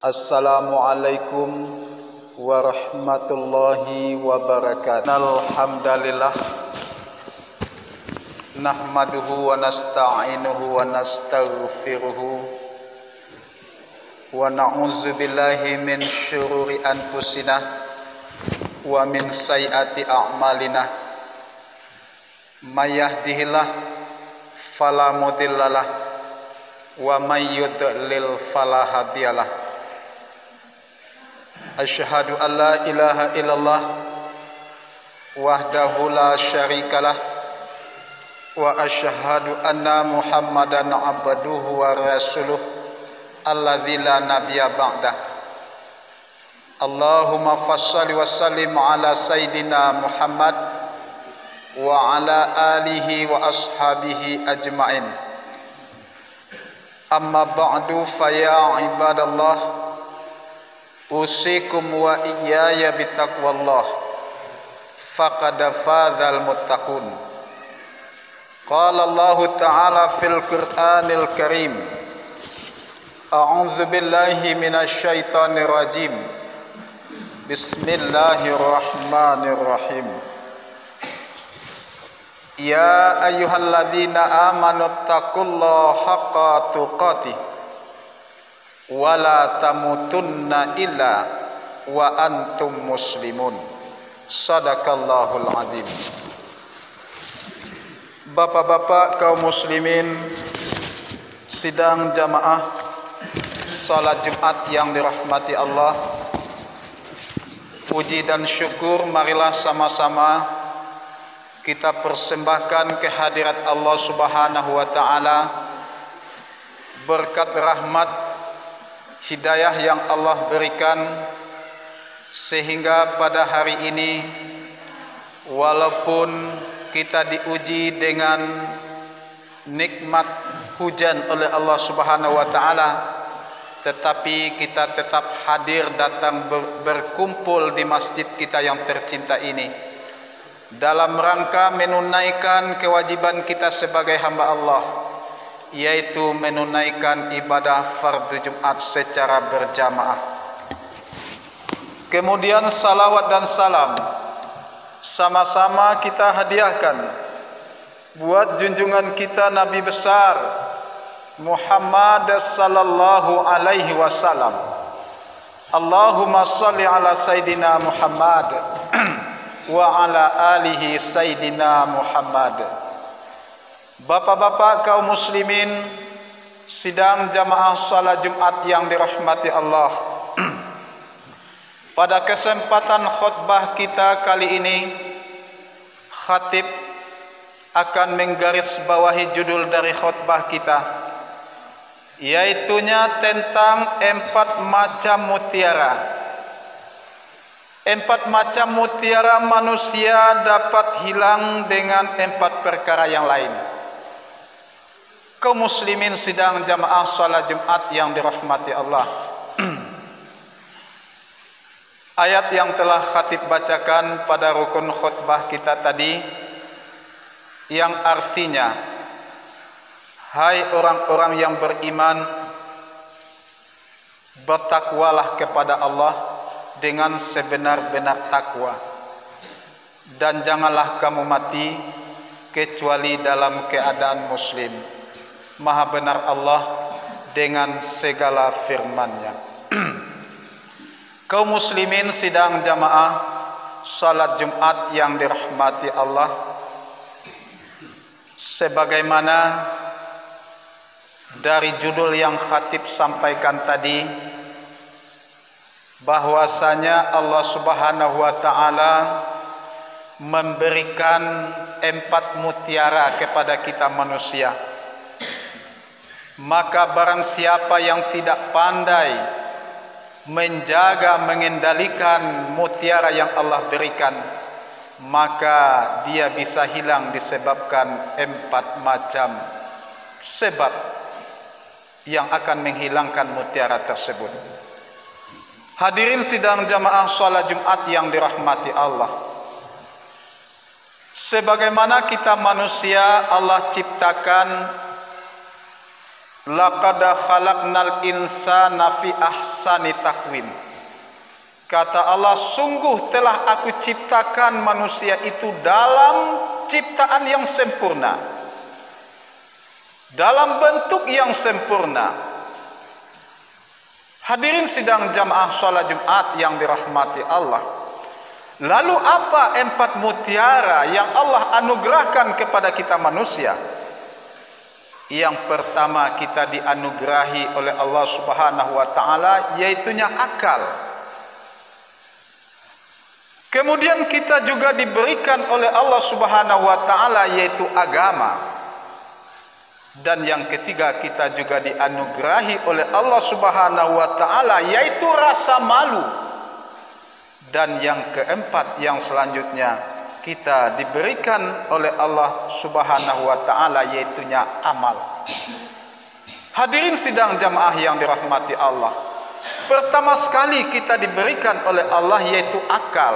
Assalamualaikum warahmatullahi wabarakatuh. Alhamdulillah nahmaduhu wa nasta'inuhu wa nastaghfiruhu wa na'udzu billahi min syururi anfusina wa min sayyiati a'malina. May yahdihillah fala mudhillalah wa may yudlil fala hadiyalah. Asyhadu an la ilaha illallah wahdahu la syarikalah wa asyhadu anna Muhammadan abduhu wa rasuluh alladzi la nabiyya ba'dah. Allahumma fassalli wa sallim ala sayyidina Muhammad wa ala alihi wa ashabihi ajmain. Amma ba'du fa ya ibadallah, usikum wa iyaya bitaqwallah faqad fadzal muttaqun. Qala Allah Ta'ala fil Qur'anil Karim, a'udzu billahi minasy syaithanir rajim. Bismillahirrahmanirrahim. Ya ayyuhalladzina amanu taqullaha haqqa tuqatih wa la tamutunna illa wa antum muslimun. Sadaqallahul azim. Bapak-bapak kaum muslimin, sidang jamaah salat Jumat yang dirahmati Allah, puji dan syukur marilah sama-sama kita persembahkan kehadirat Allah Subhanahu wa taala, berkat rahmat hidayah yang Allah berikan sehingga pada hari ini walaupun kita diuji dengan nikmat hujan oleh Allah Subhanahu wa taala, tetapi kita tetap hadir datang berkumpul di masjid kita yang tercinta ini dalam rangka menunaikan kewajiban kita sebagai hamba Allah, yaitu menunaikan ibadah fardu Jumat secara berjamaah. Kemudian salawat dan salam sama-sama kita hadiahkan buat junjungan kita Nabi besar Muhammad sallallahu alaihi wasallam. Allahumma salli ala Sayyidina Muhammad wa ala alihi Sayyidina Muhammad. Bapak-bapak kaum muslimin, sidang jamaah salat Jumat yang dirahmati Allah. Pada kesempatan khutbah kita kali ini, khatib akan menggarisbawahi judul dari khutbah kita, yaitunya tentang 4 macam mutiara. 4 macam mutiara manusia dapat hilang dengan 4 perkara yang lain. Kaum muslimin sidang jamaah salat Jumat yang dirahmati Allah. Ayat yang telah khatib bacakan pada rukun khutbah kita tadi, yang artinya, hai orang-orang yang beriman, bertakwalah kepada Allah dengan sebenar-benar takwa, dan janganlah kamu mati kecuali dalam keadaan muslim. Maha benar Allah dengan segala firman-Nya. Kaum muslimin sidang jamaah salat Jumat yang dirahmati Allah, sebagaimana dari judul yang khatib sampaikan tadi, bahwasanya Allah Subhanahu wa taala memberikan 4 mutiara kepada kita manusia. Maka barang siapa yang tidak pandai menjaga, mengendalikan mutiara yang Allah berikan, maka dia bisa hilang disebabkan 4 macam sebab yang akan menghilangkan mutiara tersebut. Hadirin sidang jamaah salat Jumat yang dirahmati Allah, sebagaimana kita manusia Allah ciptakan laqad khalaqnal insana fi ahsani taqwim. Kata Allah, sungguh telah aku ciptakan manusia itu dalam ciptaan yang sempurna, dalam bentuk yang sempurna. Hadirin sidang jamaah salat Jumat yang dirahmati Allah. Lalu apa 4 mutiara yang Allah anugerahkan kepada kita manusia? Yang pertama, kita dianugerahi oleh Allah Subhanahu wa taala yaitunya akal. Kemudian kita juga diberikan oleh Allah Subhanahu wa taala yaitu agama. Dan yang ketiga, kita juga dianugerahi oleh Allah Subhanahu wa taala yaitu rasa malu. Dan yang keempat, yang selanjutnya, kita diberikan oleh Allah Subhanahu wa taala yaitunya amal. Hadirin sidang jamaah yang dirahmati Allah. Pertama sekali kita diberikan oleh Allah yaitu akal.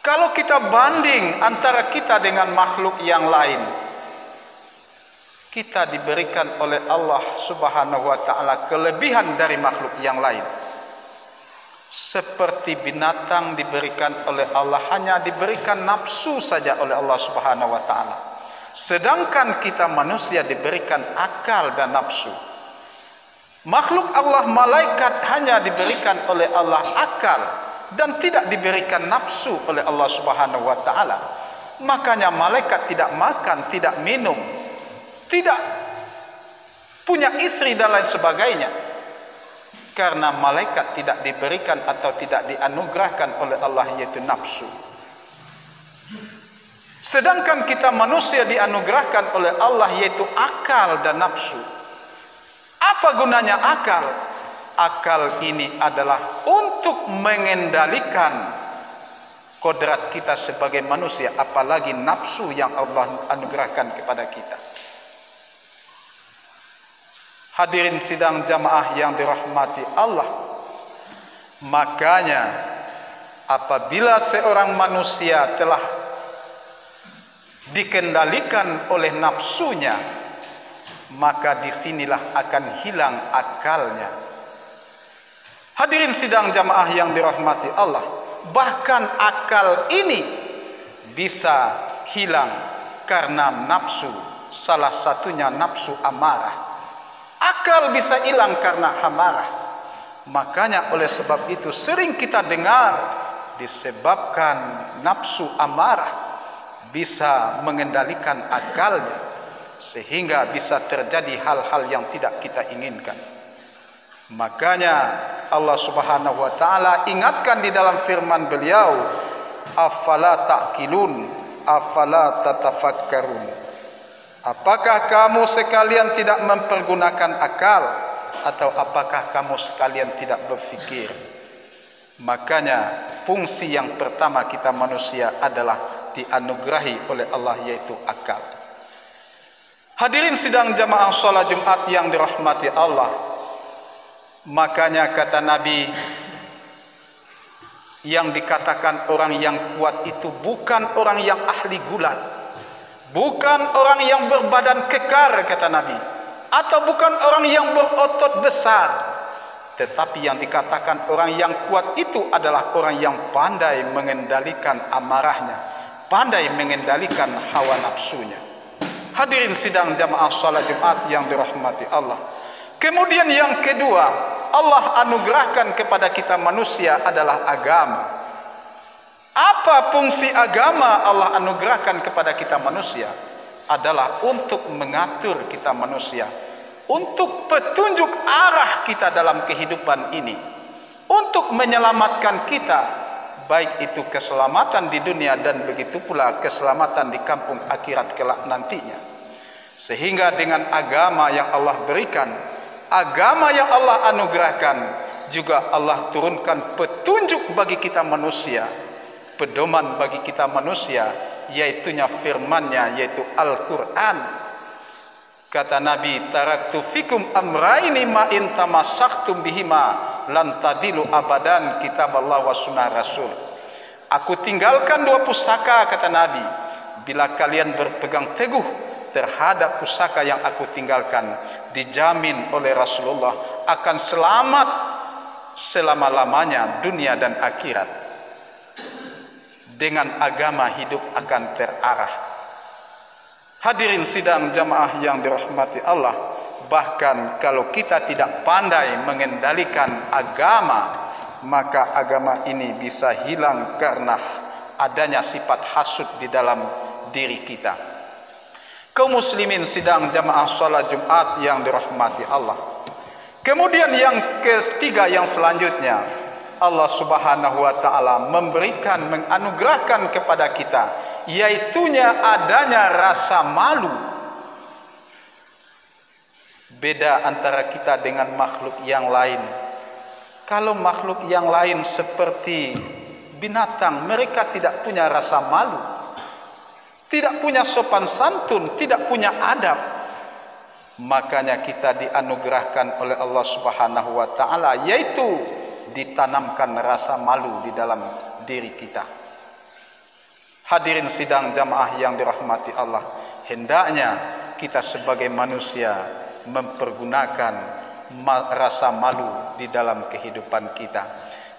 Kalau kita banding antara kita dengan makhluk yang lain, kita diberikan oleh Allah Subhanahu wa taala kelebihan dari makhluk yang lain. Seperti binatang diberikan oleh Allah hanya diberikan nafsu saja oleh Allah Subhanahu wa taala. Sedangkan kita manusia diberikan akal dan nafsu. Makhluk Allah malaikat hanya diberikan oleh Allah akal dan tidak diberikan nafsu oleh Allah Subhanahu wa taala. Makanya malaikat tidak makan, tidak minum, tidak punya istri dan lain sebagainya. Karena malaikat tidak diberikan atau tidak dianugerahkan oleh Allah yaitu nafsu. Sedangkan kita manusia dianugerahkan oleh Allah yaitu akal dan nafsu. Apa gunanya akal? Akal ini adalah untuk mengendalikan kodrat kita sebagai manusia, apalagi nafsu yang Allah anugerahkan kepada kita. Hadirin sidang jamaah yang dirahmati Allah. Makanya apabila seorang manusia telah dikendalikan oleh nafsunya, maka disinilah akan hilang akalnya. Hadirin sidang jamaah yang dirahmati Allah. Bahkan akal ini bisa hilang karena nafsu. Salah satunya nafsu amarah. Akal bisa hilang karena amarah. Makanya oleh sebab itu sering kita dengar disebabkan nafsu amarah bisa mengendalikan akalnya sehingga bisa terjadi hal-hal yang tidak kita inginkan. Makanya Allah Subhanahu wa taala ingatkan di dalam firman Beliau, afala ta'qilun, afala tatafakkarun. Apakah kamu sekalian tidak mempergunakan akal, atau apakah kamu sekalian tidak berfikir? Makanya fungsi yang pertama kita manusia adalah dianugerahi oleh Allah yaitu akal. Hadirin sidang jamaah salat Jumat yang dirahmati Allah. Makanya kata Nabi, yang dikatakan orang yang kuat itu bukan orang yang ahli gulat, bukan orang yang berbadan kekar kata Nabi, atau bukan orang yang berotot besar, tetapi yang dikatakan orang yang kuat itu adalah orang yang pandai mengendalikan amarahnya, pandai mengendalikan hawa nafsunya. Hadirin sidang jamaah salat Jumat yang dirahmati Allah. Kemudian yang kedua, Allah anugerahkan kepada kita manusia adalah agama. Apa fungsi agama Allah anugerahkan kepada kita manusia? Adalah untuk mengatur kita manusia, untuk petunjuk arah kita dalam kehidupan ini, untuk menyelamatkan kita, baik itu keselamatan di dunia dan begitu pula keselamatan di kampung akhirat kelak nantinya. Sehingga dengan agama yang Allah berikan, agama yang Allah anugerahkan, juga Allah turunkan petunjuk bagi kita manusia, pedoman bagi kita manusia, yaitunya firman-Nya, yaitu Al-Quran. Kata Nabi, taraktu fikum amraini ma in tamassaktum bihima lan tadilu abadan, kitab Allah wa sunnah Rasul. Aku tinggalkan 2 pusaka kata Nabi, bila kalian berpegang teguh terhadap pusaka yang aku tinggalkan, dijamin oleh Rasulullah akan selamat selama-lamanya dunia dan akhirat. Dengan agama hidup akan terarah. Hadirin sidang jamaah yang dirahmati Allah, bahkan kalau kita tidak pandai mengendalikan agama, maka agama ini bisa hilang karena adanya sifat hasud di dalam diri kita. Kaum muslimin sidang jamaah salat Jumat yang dirahmati Allah. Kemudian yang ketiga, yang selanjutnya, Allah Subhanahu wa taala memberikan, menganugerahkan kepada kita, yaitunya adanya rasa malu. Beda antara kita dengan makhluk yang lain. Kalau makhluk yang lain seperti binatang, mereka tidak punya rasa malu, tidak punya sopan santun, tidak punya adab. Makanya kita dianugerahkan oleh Allah Subhanahu wa taala, yaitu ditanamkan rasa malu di dalam diri kita. Hadirin sidang jamaah yang dirahmati Allah, hendaknya kita sebagai manusia mempergunakan rasa malu di dalam kehidupan kita.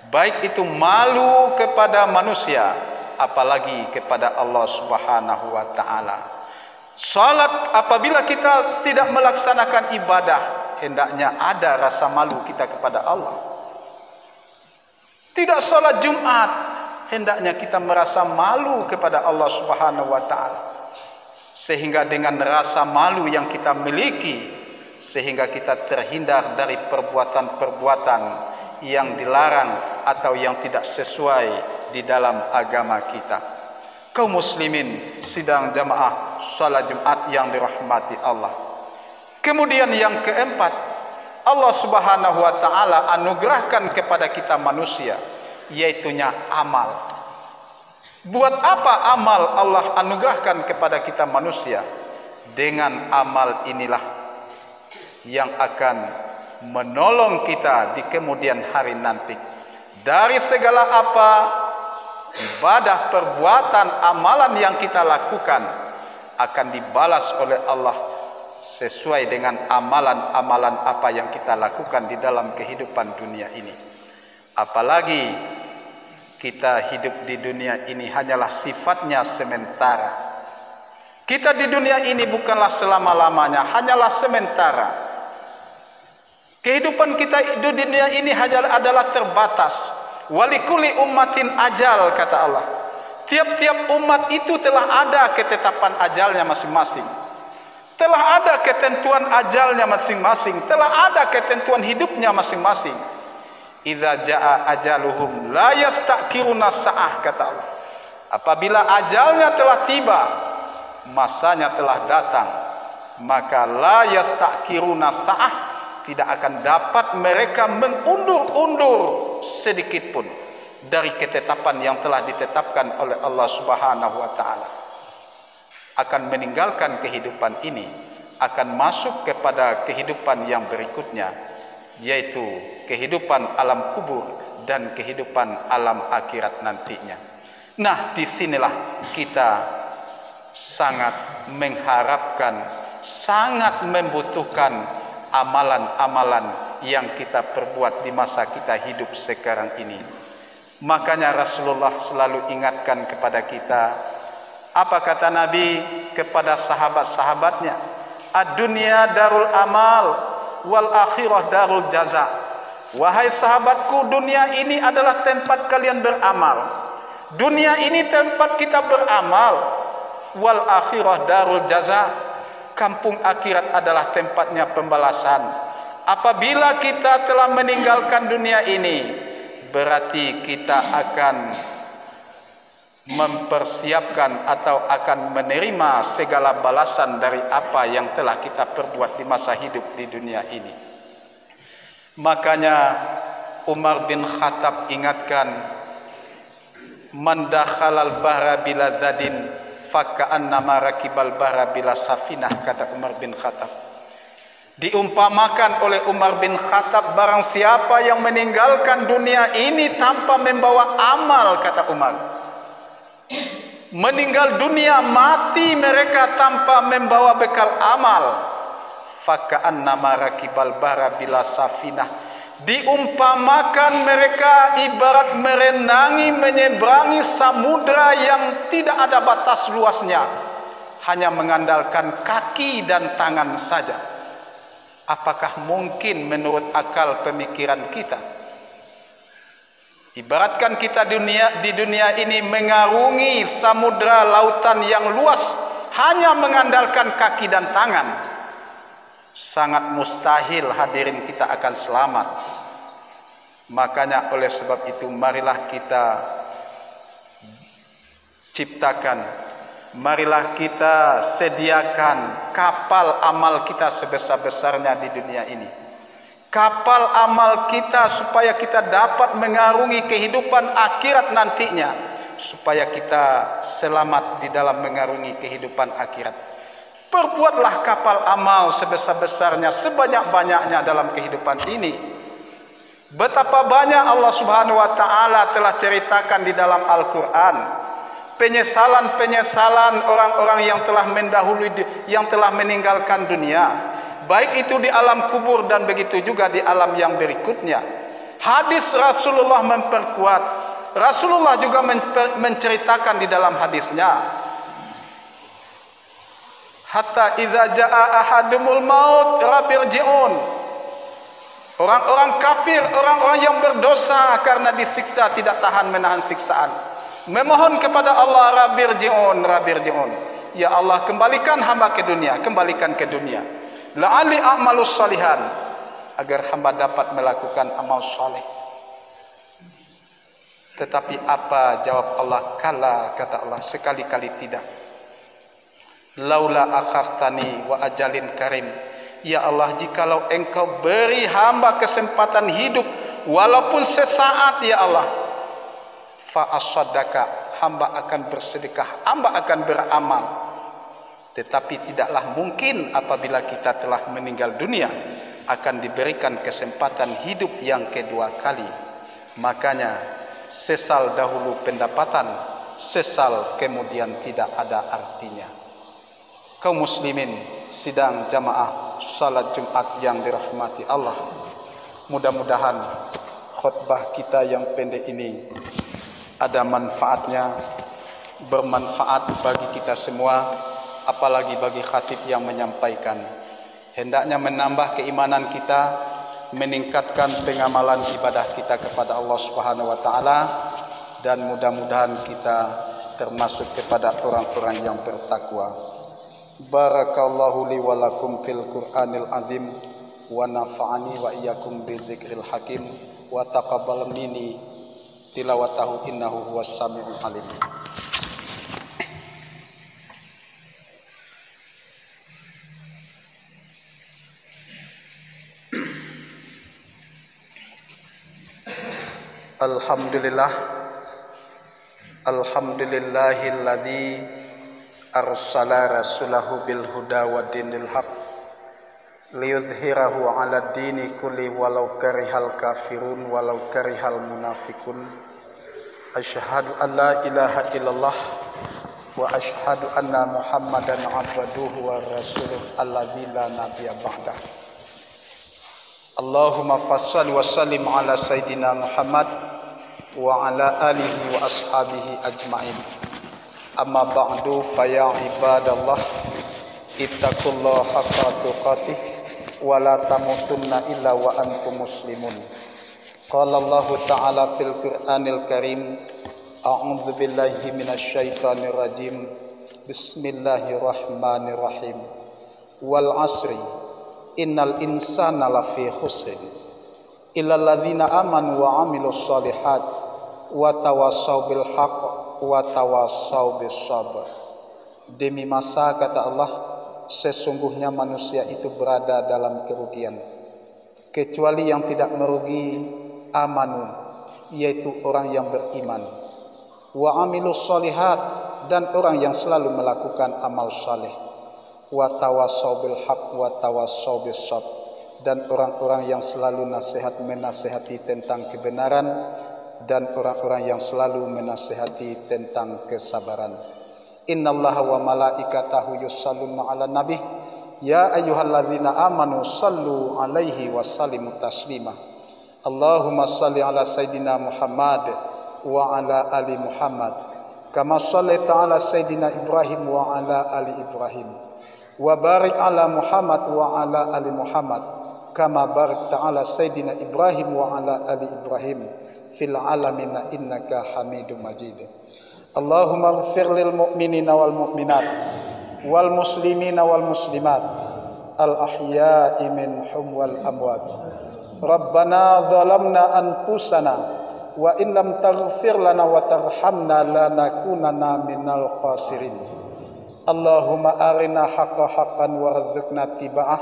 Baik itu malu kepada manusia, apalagi kepada Allah Subhanahu wa taala. Salat, apabila kita tidak melaksanakan ibadah, hendaknya ada rasa malu kita kepada Allah. Tidak salat Jumat, hendaknya kita merasa malu kepada Allah Subhanahu wa taala. Sehingga dengan rasa malu yang kita miliki, sehingga kita terhindar dari perbuatan-perbuatan yang dilarang atau yang tidak sesuai di dalam agama kita. Kaum muslimin sidang jamaah salat Jumat yang dirahmati Allah. Kemudian yang keempat, Allah Subhanahu wa taala anugerahkan kepada kita manusia, yaitunya amal. Buat apa amal Allah anugerahkan kepada kita manusia? Dengan amal inilah yang akan menolong kita di kemudian hari nanti dari segala apa ibadah, perbuatan, amalan yang kita lakukan akan dibalas oleh Allah sesuai dengan amalan-amalan apa yang kita lakukan di dalam kehidupan dunia ini. Apalagi kita hidup di dunia ini hanyalah sifatnya sementara. Kita di dunia ini bukanlah selama-lamanya, hanyalah sementara. Kehidupan kita di dunia ini hanya adalah terbatas. Walikuli ummatin ajal, kata Allah. Tiap-tiap umat itu telah ada ketetapan ajalnya masing-masing. Telah ada ketentuan ajalnya masing-masing. Telah ada ketentuan hidupnya masing-masing. Idza jaa ajaluhum la yasta'khiruna sa'ah, kata Allah. Apabila ajalnya telah tiba, masanya telah datang, maka la yasta'khiruna sa'ah, tidak akan dapat mereka mengundur-undur sedikit pun dari ketetapan yang telah ditetapkan oleh Allah Subhanahu wa taala. Akan meninggalkan kehidupan ini, akan masuk kepada kehidupan yang berikutnya, yaitu kehidupan alam kubur dan kehidupan alam akhirat nantinya. Nah, disinilah kita sangat mengharapkan, sangat membutuhkan amalan-amalan yang kita perbuat di masa kita hidup sekarang ini. Makanya Rasulullah selalu ingatkan kepada kita, apa kata Nabi kepada sahabat-sahabatnya? Ad-dunya darul amal wal akhirah darul jaza. Wahai sahabatku, dunia ini adalah tempat kalian beramal. Dunia ini tempat kita beramal. Wal akhirah darul jaza. Kampung akhirat adalah tempatnya pembalasan. Apabila kita telah meninggalkan dunia ini, berarti kita akan mempersiapkan atau akan menerima segala balasan dari apa yang telah kita perbuat di masa hidup di dunia ini. Makanya Umar bin Khattab ingatkan, man dakhalal bahra bila zadin faka'annama rakibal bahra bila safinah, kata Umar bin Khattab. Diumpamakan oleh Umar bin Khattab, barang siapa yang meninggalkan dunia ini tanpa membawa amal, kata Umar, meninggal dunia, mati mereka tanpa membawa bekal amal. Faka'annama rakibal bahra bila safinah, diumpamakan mereka ibarat merenangi menyeberangi samudra yang tidak ada batas luasnya, hanya mengandalkan kaki dan tangan saja. Apakah mungkin menurut akal pemikiran kita? Ibaratkan kita di dunia ini mengarungi samudra lautan yang luas hanya mengandalkan kaki dan tangan. Sangat mustahil hadirin kita akan selamat. Makanya oleh sebab itu marilah kita ciptakan, marilah kita sediakan kapal amal kita sebesar-besarnya di dunia ini. Kapal amal kita supaya kita dapat mengarungi kehidupan akhirat nantinya, supaya kita selamat di dalam mengarungi kehidupan akhirat. Perbuatlah kapal amal sebesar-besarnya, sebanyak-banyaknya dalam kehidupan ini. Betapa banyak Allah Subhanahu wa taala telah ceritakan di dalam Al-Qur'an penyesalan-penyesalan orang-orang yang telah mendahului, yang telah meninggalkan dunia, baik itu di alam kubur dan begitu juga di alam yang berikutnya. Hadis Rasulullah memperkuat. Rasulullah juga menceritakan di dalam hadisnya, hatta idza jaa ahadumul maut rabbirji'un. Orang-orang kafir, orang-orang yang berdosa karena disiksa tidak tahan menahan siksaan, memohon kepada Allah, rabbirji'un, rabbirji'un, ya Allah kembalikan hamba ke dunia, kembalikan ke dunia, la'ali a'malus salihan, agar hamba dapat melakukan amal saleh. Tetapi apa jawab Allah? Kala, kata Allah, sekali-kali tidak. Laula akhartani wa ajalin karim, ya Allah, jikalau engkau beri hamba kesempatan hidup walaupun sesaat, ya Allah, fa asaddaka, hamba akan bersedekah, hamba akan beramal. Tetapi tidaklah mungkin apabila kita telah meninggal dunia akan diberikan kesempatan hidup yang kedua kali. Makanya sesal dahulu pendapatan, sesal kemudian tidak ada artinya. Kaum muslimin sidang jamaah salat Jumat yang dirahmati Allah, mudah-mudahan khutbah kita yang pendek ini ada manfaatnya, bermanfaat bagi kita semua, apalagi bagi khatib yang menyampaikan. Hendaknya menambah keimanan kita, meningkatkan pengamalan ibadah kita kepada Allah Subhanahu wa taala, dan mudah-mudahan kita termasuk kepada orang-orang yang bertakwa. Barakallahu li wa lakum fil Qur'anil azim wa nafa'ani wa iyyakum bi dzikril hakim wa taqabbal minni tilawatahu innahu huwas samiul alim. Alhamdulillah, alhamdulillahilladzi arsala rasulahu bil huda wa dinil haq liyuzhirahu ala dini kulli walau karihal kafirun walau karihal munafikun. Asyhadu an la ilaha illallah wa asyhadu anna muhammadan abduhu wa rasuluh allazi la nabiyya ba'dah. Allahumma fassalli wa sallim ala sayyidina Muhammad wa ala alihi wa ashabihi ajma'in. Amma ba'du, faya ibadallah, ittaqullaha haqqa tuqatih wa la tamutunna illa wa antum muslimun. Qala Allah ta'ala fil Qur'anil Karim, a'udzu billahi minasy syaithanir rajim. Bismillahirrahmanirrahim. Wal 'asri innal insana lafi khusrin illal ladzina amanu wa 'amilus shalihat wa tawassaw bil haqq wa tawassaw bis sabr. Demi masa, kata Allah, sesungguhnya manusia itu berada dalam kerugian, kecuali yang tidak merugi amanu, yaitu orang yang beriman, wa amilus shalihat, dan orang yang selalu melakukan amal saleh, wa tawassaw bil haqq wa tawassaw bis sabr, dan orang-orang yang selalu menasihati tentang kebenaran, dan orang-orang yang selalu menasihati tentang kesabaran. Innallaha wa malaikatahu yusalluna 'alan nabi ya ayyuhalladzina amanu sallu 'alaihi wa sallimu taslima. Allahumma salli 'ala sayidina Muhammad wa 'ala ali Muhammad kama shallaita 'ala sayidina Ibrahim wa 'ala ali Ibrahim wa barik 'ala Muhammad wa 'ala ali Muhammad kama barakta 'ala sayidina Ibrahim wa 'ala ali Ibrahim fil 'alamin innaka Hamidum Majid. Allahumma ighfir lil mu'minina wal mu'minat wal muslimina wal muslimat al ahya'i minhum wal amwat. Rabbana zalamna anfusana wa in lam taghfir lana wa tarhamna lanakunanna minal khasirin. Allahumma arina haqqa haqqan warzuqna tiba'ah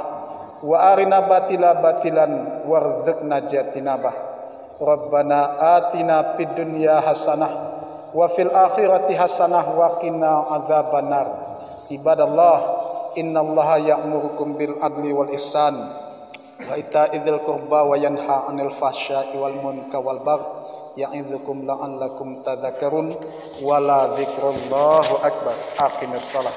wa arina batila batilan warzuqna jatinabah. Rabbana atina fid dunya hasanah wa fil akhirati hasanah wa qina adzabannar. Ibadallah, innallaha ya'murukum bil adli wal ihsan wa ita'idzil qurba wa yanha 'anil fahsya'i wal munkari wal baghi ya'idzukum la'allakum tadhakkarun wa la dzikrullahi akbar. Aqimissalah.